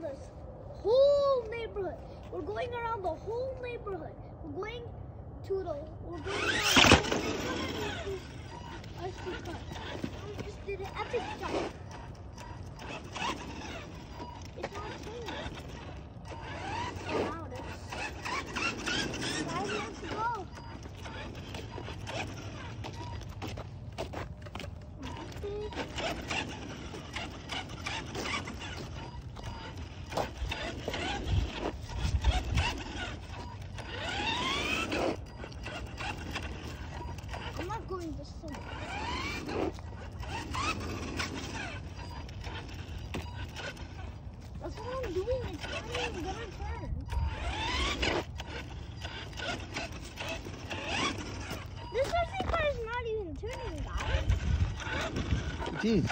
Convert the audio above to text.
this whole neighborhood. We're going around the whole neighborhood. We're going around the whole neighborhood. I just did an epic jump. It's not changing. Wow, guys, let's go. I'm not going this way. That's what I'm doing. It's not even gonna turn. This racing car is not even turning, guys. It is.